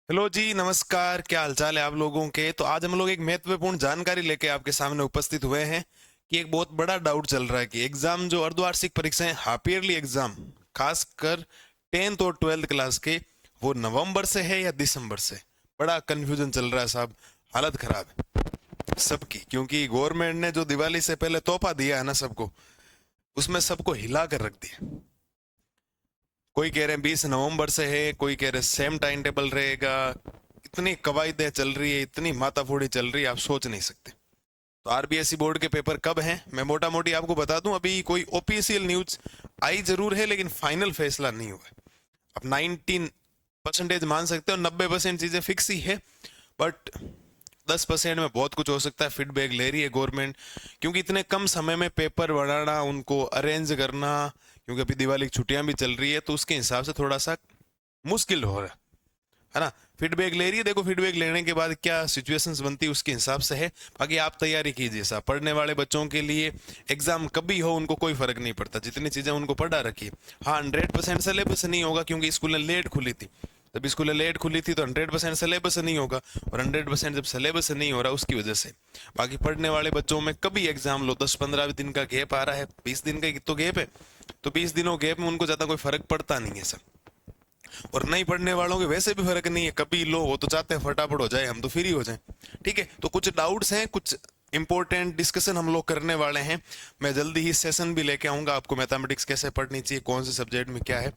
Hello जी, नमस्कार। क्या हालचाल है आप लोगों के? तो आज हम लोग एक महत्वपूर्ण जानकारी लेके आपके सामने उपस्थित हुए हैं कि एक बहुत बड़ा डाउट चल रहा है कि एग्जाम जो अर्धवार्षिक परीक्षाएं, हाफ ईयरली एग्जाम, खासकर 10th और 12th क्लास के, वो नवंबर से है या दिसंबर से। बड़ा कंफ्यूजन चल रहा है साहब। हालत खराब है सबकी, क्योंकि गवर्नमेंट ने जो दिवाली से पहले तोहफा दिया है ना सबको, उसमें सबको हिला कर रख दिया। कोई कह रहे हैं 20 नवंबर से है, कोई कह रहे हैं सेम टाइम टेबल रहेगा। इतनी कवायदे चल रही है, इतनी माताफोड़ी चल रही है, आप सोच नहीं सकते। तो आरबीएसई बोर्ड के पेपर कब हैं, मैं मोटा मोटी आपको बता दूं। अभी कोई ऑफिशियल न्यूज आई जरूर है, लेकिन फाइनल फैसला नहीं हुआ है। अब 19% मान सकते हो, 90% चीजें फिक्स ही है। बट 10% में बहुत कुछ हो सकता है। फीडबैक ले रही है गवर्नमेंट, क्योंकि इतने कम समय में पेपर बनाना, उनको अरेंज करना, क्योंकि अभी दिवाली की छुट्टियां भी चल रही है, तो उसके हिसाब से थोड़ा सा मुश्किल हो रहा है ना। फीडबैक ले रही है, देखो फीडबैक लेने के बाद क्या सिचुएशंस बनती है उसके हिसाब से है। बाकी आप तैयारी कीजिए साहब। पढ़ने वाले बच्चों के लिए एग्जाम कभी हो उनको कोई फर्क नहीं पड़ता, जितनी चीजें उनको पढ़ा रखी। हाँ, 100% सिलेबस नहीं होगा, क्योंकि स्कूलें लेट खुली थी। जब स्कूलें लेट खुली थी तो 100% सिलेबस नहीं होगा, और 100% जब सिलेबस नहीं हो रहा उसकी वजह से। बाकी पढ़ने वाले बच्चों में कभी एग्जाम लो, 10-15 दिन का गैप आ रहा है, 20 दिन का तो गैप है, तो 20 दिनों गैप में उनको ज्यादा कोई फर्क पड़ता नहीं है सर। और नहीं पढ़ने वालों के वैसे भी फर्क नहीं है, कभी लो, वो तो चाहते हैं फटाफट हो जाए, हम तो फ्री हो जाएं। ठीक है, तो कुछ डाउट्स हैं, कुछ इंपॉर्टेंट डिस्कशन हम लोग करने वाले हैं। मैं जल्दी ही सेशन भी लेके आऊंगा आपको, मैथमेटिक्स कैसे पढ़नी चाहिए, कौन से सब्जेक्ट में क्या है,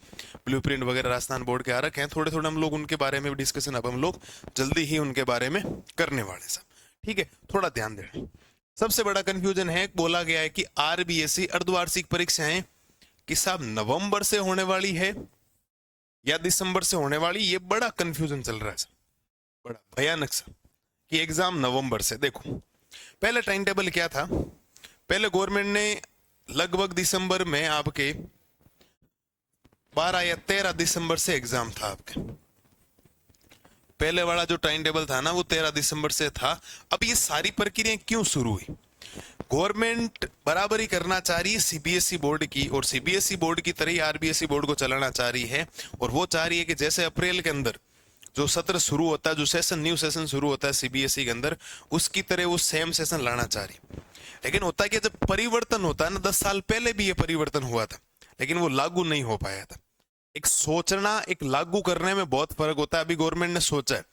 ब्लूप्रिंट वगैरह राजस्थान बोर्ड के आ रखे हैं। थोड़े थोड़े हम लोग उनके बारे में भी डिस्कशन अब हम लोग जल्दी ही उनके बारे में करने वाले सब। ठीक है, थोड़ा ध्यान देना। सबसे बड़ा कंफ्यूजन है, बोला गया है कि आरबीएसई अर्धवार्षिक परीक्षाएं कि साहब नवंबर से होने वाली है या दिसंबर से होने वाली। ये बड़ा कंफ्यूजन चल रहा है सर, बड़ा भयानक सा, कि एग्जाम नवंबर से। देखो पहले टाइम टेबल क्या था, पहले गवर्नमेंट ने लगभग दिसंबर में आपके 12 या 13 दिसंबर से एग्जाम था आपके। पहले वाला जो टाइम टेबल था ना, वो 13 दिसंबर से था। अब ये सारी प्रक्रिया क्यों शुरू हुई? गवर्नमेंट बराबरी करना चाह रही है सीबीएसई बोर्ड की, और सीबीएसई बोर्ड की तरह ही आरबीएसई बोर्ड को चलाना चाह रही है। और वो चाह रही है कि जैसे अप्रैल के अंदर जो सत्र शुरू होता है, जो सेशन, न्यू सेशन शुरू होता है सीबीएसई के अंदर, उसकी तरह वो सेम सेशन लाना चाह रही है। लेकिन होता है कि जब परिवर्तन होता है ना, 10 साल पहले भी ये परिवर्तन हुआ था, लेकिन वो लागू नहीं हो पाया था। एक सोचना, एक लागू करने में बहुत फर्क होता है। अभी गवर्नमेंट ने सोचा है,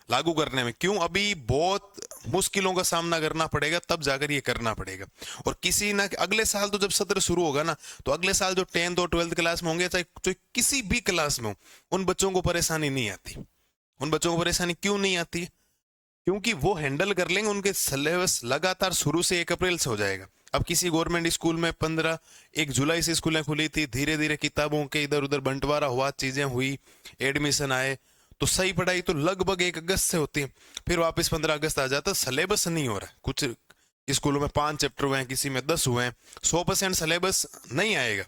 लागू करने में क्यों, अभी बहुत मुश्किलों का सामना करना पड़ेगा, तब जाकर ये करना पड़ेगा। और किसी ना अगले साल तो जब सत्र शुरू होगा ना, तो अगले साल जो 10th और 12th क्लास में होंगे, चाहे किसी भी क्लास में हो, उन बच्चों को परेशानी नहीं आती। उन बच्चों को परेशानी क्यों नहीं आती? क्योंकि वो हैंडल कर लेंगे, उनके सिलेबस लगातार शुरू से 1 अप्रैल से हो जाएगा। अब किसी गवर्नमेंट स्कूल में 1 जुलाई से स्कूलें खुली थी, धीरे धीरे किताबों के इधर उधर बंटवारा हुआ, चीजें हुई, एडमिशन आए, तो सही पढ़ाई तो लगभग 1 अगस्त से होती है। फिर वापस 15 अगस्त आ जाता, सिलेबस नहीं हो रहा है। कुछ स्कूलों में 5 चैप्टर हुए हैं, किसी में 10 हुए हैं, 100% सिलेबस नहीं आएगा,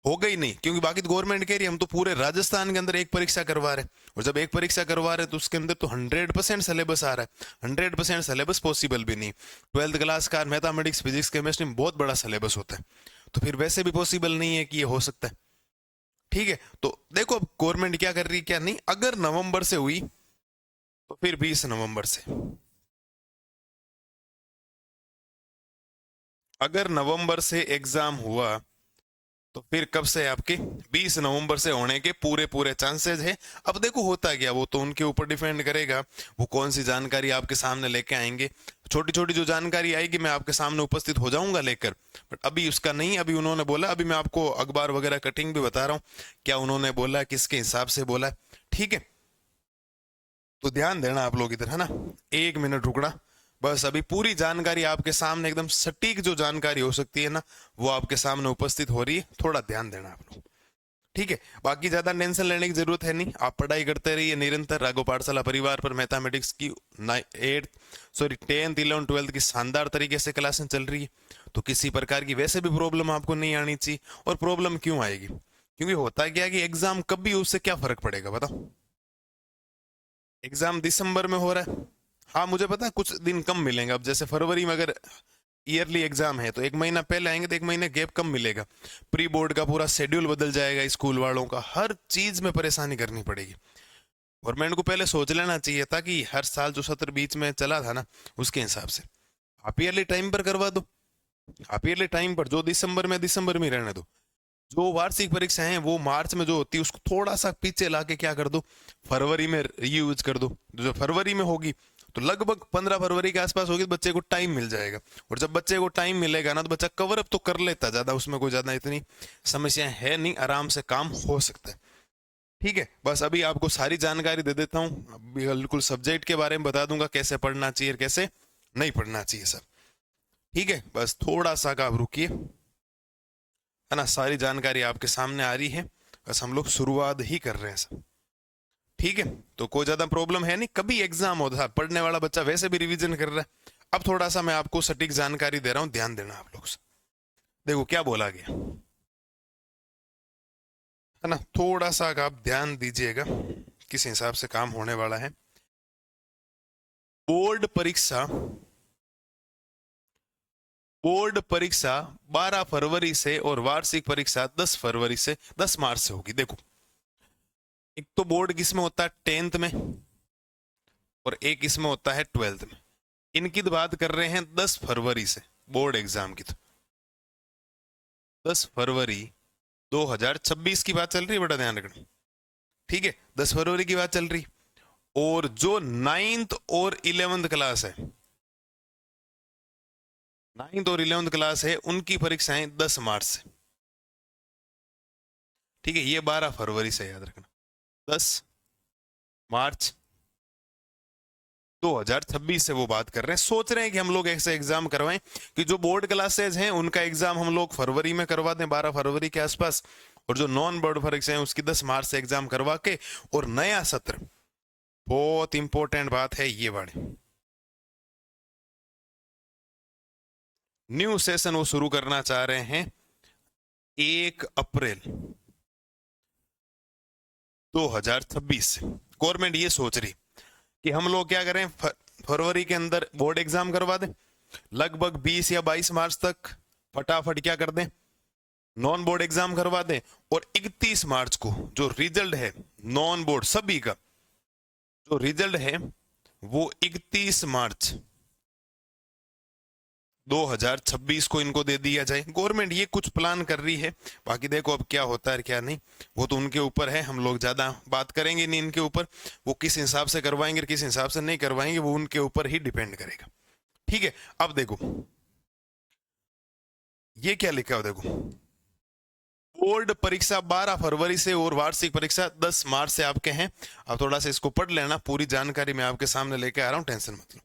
होगा ही नहीं। क्योंकि बाकी तो गवर्नमेंट कह रही है हम तो पूरे राजस्थान के अंदर एक परीक्षा करवा रहे हैं, और जब एक परीक्षा करवा रहे हैं तो उसके अंदर तो 100% सिलेबस आ रहा है। 100% सिलेबस पॉसिबल भी नहीं। 12th क्लास का मैथमेटिक्स, फिजिक्स, केमिस्ट्री में बहुत बड़ा सिलेबस होता है, तो फिर वैसे भी पॉसिबल नहीं है कि ये हो सकता है। ठीक है, तो देखो अब गवर्नमेंट क्या कर रही है क्या नहीं। अगर नवंबर से हुई तो फिर 20 नवंबर से, अगर नवंबर से एग्जाम हुआ तो फिर कब से आपके 20 नवंबर से होने के पूरे पूरे चांसेस है। अब देखो होता क्या, वो तो उनके ऊपर डिपेंड करेगा, वो कौन सी जानकारी आपके सामने लेके आएंगे। छोटी छोटी जो जानकारी आएगी मैं आपके सामने उपस्थित हो जाऊंगा लेकर, बट अभी उसका नहीं। अभी उन्होंने बोला, अभी मैं आपको अखबार वगैरह कटिंग भी बता रहा हूँ, क्या उन्होंने बोला, किसके हिसाब से बोला। ठीक है, तो ध्यान देना आप लोग इधर, है ना। 1 मिनट रुकना, बस अभी पूरी जानकारी आपके सामने, एकदम सटीक जो जानकारी हो सकती है ना, वो आपके सामने उपस्थित हो रही है। थोड़ा ध्यान देना आप लोग, ठीक है। बाकी ज्यादा टेंशन लेने की जरूरत है नहीं, आप पढ़ाई करते रहिए निरंतर। राघव पाठशाला परिवार पर मैथमेटिक्स की 10th 11th 12th की शानदार तरीके से क्लासें चल रही है, तो किसी प्रकार की वैसे भी प्रॉब्लम आपको नहीं आनी चाहिए। और प्रॉब्लम क्यों आएगी? क्योंकि होता क्या है कि एग्जाम कब भी, उससे क्या फर्क पड़ेगा बताओ। एग्जाम दिसंबर में हो रहा है, हाँ मुझे पता है कुछ दिन कम मिलेंगे। अब जैसे फरवरी में अगर ईयरली एग्जाम है तो 1 महीना पहले आएंगे, तो 1 महीने गैप कम मिलेगा। प्री बोर्ड का पूरा शेड्यूल बदल जाएगा, स्कूल वालों का हर चीज में परेशानी करनी पड़ेगी। गवर्नमेंट को पहले सोच लेना चाहिए था कि हर साल जो सत्र बीच में चला था ना, उसके हिसाब से हाफ ईयरली टाइम पर करवा दो। हाफ ईयरली टाइम पर जो दिसंबर में रहने दो। जो वार्षिक परीक्षा है वो मार्च में जो होती है उसको थोड़ा सा पीछे लाके क्या कर दो, फरवरी में यूज कर दो। जो फरवरी में होगी तो लगभग 15 फरवरी के आसपास होगी, तो बच्चे को टाइम मिल जाएगा। और जब बच्चे को टाइम मिलेगा ना, तो बच्चा कवर अप तो कर लेता, ज्यादा उसमें कोई ज्यादा इतनी समस्या है नहीं, आराम से काम हो सकता है। ठीक है, बस अभी आपको सारी जानकारी दे देता हूँ, अभी बिल्कुल सब्जेक्ट के बारे में बता दूंगा, कैसे पढ़ना चाहिए और कैसे नहीं पढ़ना चाहिए सब। ठीक है, बस थोड़ा सा आप रुकिए, है ना, सारी जानकारी आपके सामने आ रही है, बस हम लोग शुरुआत ही कर रहे हैं सब। ठीक है, तो कोई ज्यादा प्रॉब्लम है नहीं, कभी एग्जाम होता है, पढ़ने वाला बच्चा वैसे भी रिवीजन कर रहा है। अब थोड़ा सा मैं आपको सटीक जानकारी दे रहा हूं, ध्यान देना आप लोग। देखो क्या बोला गया, है ना, थोड़ा सा आप ध्यान दीजिएगा किस हिसाब से काम होने वाला है। बोर्ड परीक्षा 12 फरवरी से और वार्षिक परीक्षा 10 मार्च से होगी। देखो, एक तो बोर्ड किसमें होता है, 10th में, और एक इसमें होता है 12th में। इनकी तो बात कर रहे हैं 10 फरवरी से, बोर्ड एग्जाम की तो 10 फरवरी 2026 की बात चल रही है, बड़ा ध्यान रखना। ठीक है, 10 फरवरी की बात चल रही। और जो 9th और 11th क्लास है, 9th और 11th क्लास है, उनकी परीक्षाएं 10 मार्च से। ठीक है, ये 12 फरवरी से याद रखना, 10 मार्च 2026 से वो बात कर रहे हैं। सोच रहे हैं कि हम लोग ऐसे एग्जाम करवाएं कि जो बोर्ड क्लासेज हैं उनका एग्जाम हम लोग फरवरी में करवा दें, 12 फरवरी के आसपास, और जो नॉन बोर्ड परीक्षा है उसकी 10 मार्च से एग्जाम करवा के, और नया सत्र, बहुत इंपॉर्टेंट बात है ये वाली, न्यू सेशन वो शुरू करना चाह रहे हैं 1 अप्रैल 2026 से। गवर्नमेंट ये सोच रही कि हम लोग क्या करें, फरवरी के अंदर बोर्ड एग्जाम करवा दें, लगभग 20 या 22 मार्च तक फटाफट क्या कर दें, नॉन बोर्ड एग्जाम करवा दें, और 31 मार्च को जो रिजल्ट है नॉन बोर्ड सभी का, जो रिजल्ट है वो 31 मार्च 2026 को इनको दे दिया जाए। गवर्नमेंट ये कुछ प्लान कर रही है, बाकी देखो अब क्या होता है क्या नहीं, वो तो उनके ऊपर है, हम लोग ज्यादा बात करेंगे नहीं इनके ऊपर। वो किस हिसाब से करवाएंगे किस हिसाब से नहीं करवाएंगे वो उनके ऊपर ही डिपेंड करेगा। ठीक है, अब देखो ये क्या लिखा है, देखो, बोर्ड परीक्षा 12 फरवरी से और वार्षिक परीक्षा 10 मार्च से आपके हैं। अब थोड़ा सा इसको पढ़ लेना, पूरी जानकारी मैं आपके सामने लेके आ रहा हूं, टेंशन मत लो।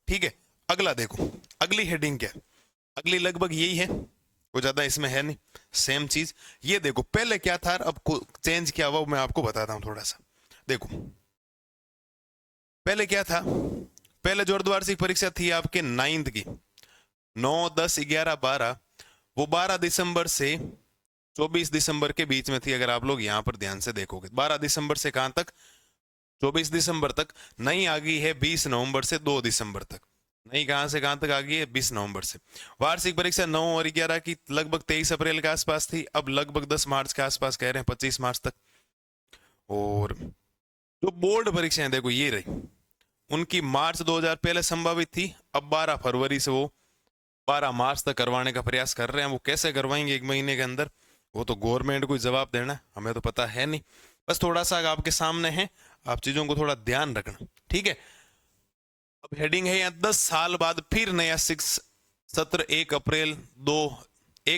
ठीक है, अगला देखो, अगली हेडिंग क्या है, अगली लगभग यही है, वो ज्यादा इसमें है नहीं, सेम चीज। ये देखो पहले क्या था, अब चेंज क्या हुआ मैं आपको बताता हूं थोड़ा सा। देखो पहले क्या था, पहले जो अर्धवार्षिक परीक्षा थी आपके 9th की, 9, 10, 11, 12, वो 12 दिसंबर से 24 दिसंबर के बीच में थी। अगर आप लोग यहां पर ध्यान से देखोगे, 12 दिसंबर से कहां तक, 24 दिसंबर तक। नहीं आ गई है 20 नवंबर से 2 दिसंबर तक। नहीं कहां से कहां तक आ गई है, 20 नवंबर से। वार्षिक परीक्षा 9 और 11 की लगभग 23 अप्रैल के आसपास थी, अब लगभग 10 मार्च के आसपास कह रहे हैं, 25 मार्च तक। और जो बोर्ड परीक्षाएं देखो ये रही, उनकी मार्च 2000 पहले संभावित थी, अब 12 फरवरी से वो 12 मार्च तक करवाने का प्रयास कर रहे हैं। वो कैसे करवाएंगे 1 महीने के अंदर, वो तो गवर्नमेंट को जवाब देना, हमें तो पता है नहीं, बस थोड़ा सा आपके सामने है, आप चीजों को थोड़ा ध्यान रखना। ठीक है, अब हेडिंग है यहाँ 10 साल बाद फिर नया सत्र 1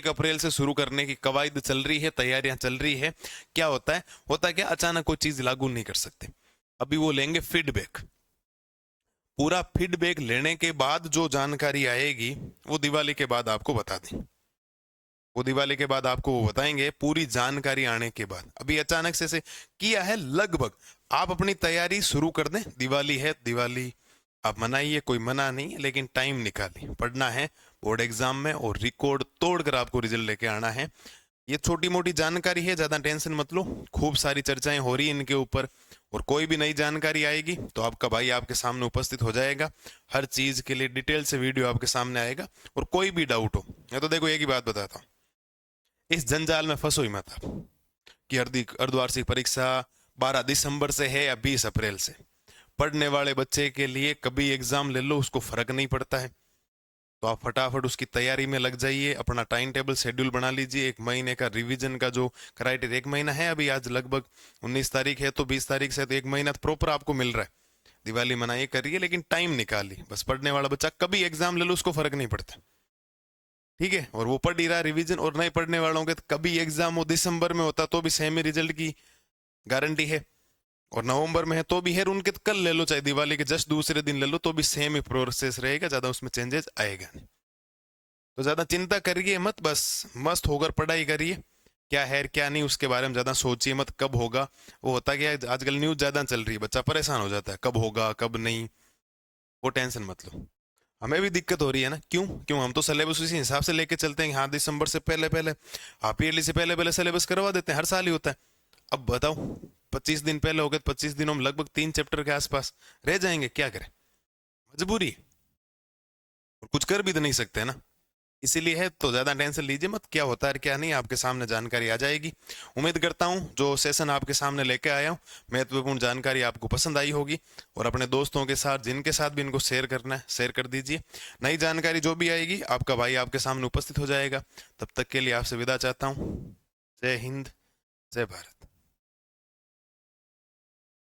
अप्रैल से शुरू करने की कवायद चल रही है, तैयारियां चल रही है। क्या होता है क्या, अचानक कोई चीज लागू नहीं कर सकते, अभी वो लेंगे फीडबैक। पूरा फीडबैक लेने के बाद जो जानकारी आएगी वो दिवाली के बाद आपको बता दें, वो दिवाली के बाद आपको वो बताएंगे, पूरी जानकारी आने के बाद। अभी अचानक से किया है, लगभग आप अपनी तैयारी शुरू कर दें, दिवाली है, दिवाली आप मनाइए, कोई मना नहीं है, लेकिन टाइम निकालिए, पढ़ना है बोर्ड एग्जाम में, और रिकॉर्ड तोड़कर आपको रिजल्ट लेके आना है। ये छोटी मोटी जानकारी है, ज्यादा टेंशन मत लो, खूब सारी चर्चाएं हो रही है इनके ऊपर, और कोई भी नई जानकारी आएगी तो आपका भाई आपके सामने उपस्थित हो जाएगा, हर चीज के लिए डिटेल से वीडियो आपके सामने आएगा। और कोई भी डाउट हो, मैं तो देखो एक ही बात बताता हूँ, इस जंजाल में फंसो ही मत आप कि अर्धवार्षिक परीक्षा 12 दिसंबर से है या 20 अप्रैल से। पढ़ने वाले बच्चे के लिए कभी एग्जाम ले लो, उसको फर्क नहीं पड़ता है। तो आप फटाफट उसकी तैयारी में लग जाइए, अपना टाइम टेबल शेड्यूल बना लीजिए। 1 महीने का रिवीजन का जो क्राइटेरिया, 1 महीना है अभी, आज लगभग 19 तारीख है, तो 20 तारीख से तो 1 महीना तो प्रॉपर आपको मिल रहा है। दिवाली मनाइए, करिए, लेकिन टाइम निकालिए। बस पढ़ने वाला बच्चा कभी एग्जाम ले लो, उसको फर्क नहीं पड़ता, ठीक है। और वो पढ़ ही रहा रिवीजन, और नहीं पढ़ने वालों के तो कभी एग्जाम हो, दिसंबर में होता तो भी सेम ही रिजल्ट की गारंटी है, और नवंबर में है तो भी है। उनके तो कल ले लो, चाहे दिवाली के जस्ट दूसरे दिन ले लो, तो भी सेम ही प्रोसेस रहेगा, ज्यादा उसमें चेंजेस आएगा नहीं। तो ज्यादा चिंता करिए मत, बस मस्त होकर पढ़ाई करिए। क्या है क्या नहीं उसके बारे में ज्यादा सोचिए मत, कब होगा। वो होता क्या है, आजकल न्यूज ज्यादा चल रही है, बच्चा परेशान हो जाता है, कब होगा कब नहीं, वो टेंशन मत लो। हमें भी दिक्कत हो रही है ना, क्यों क्यों, हम तो सिलेबस उसी हिसाब से लेके चलते हैं, हाँ दिसंबर से पहले पहले, हाफ ईयरली से पहले पहले सिलेबस करवा देते हैं, हर साल ही होता है। अब बताओ, 25 दिन पहले हो गए, 25 दिनों में लगभग 3 चैप्टर के आसपास रह जाएंगे, क्या करें, मजबूरी है। और कुछ कर भी तो नहीं सकते ना, इसीलिए है। तो ज्यादा टेंशन लीजिए मत, क्या होता है क्या नहीं आपके सामने जानकारी आ जाएगी। उम्मीद करता हूँ जो सेशन आपके सामने लेके आया हूँ, महत्वपूर्ण जानकारी आपको पसंद आई होगी, और अपने दोस्तों के साथ जिनके साथ भी इनको शेयर करना है शेयर कर दीजिए। नई जानकारी जो भी आएगी आपका भाई आपके सामने उपस्थित हो जाएगा। तब तक के लिए आपसे विदा चाहता हूँ। जय हिंद, जय भारत।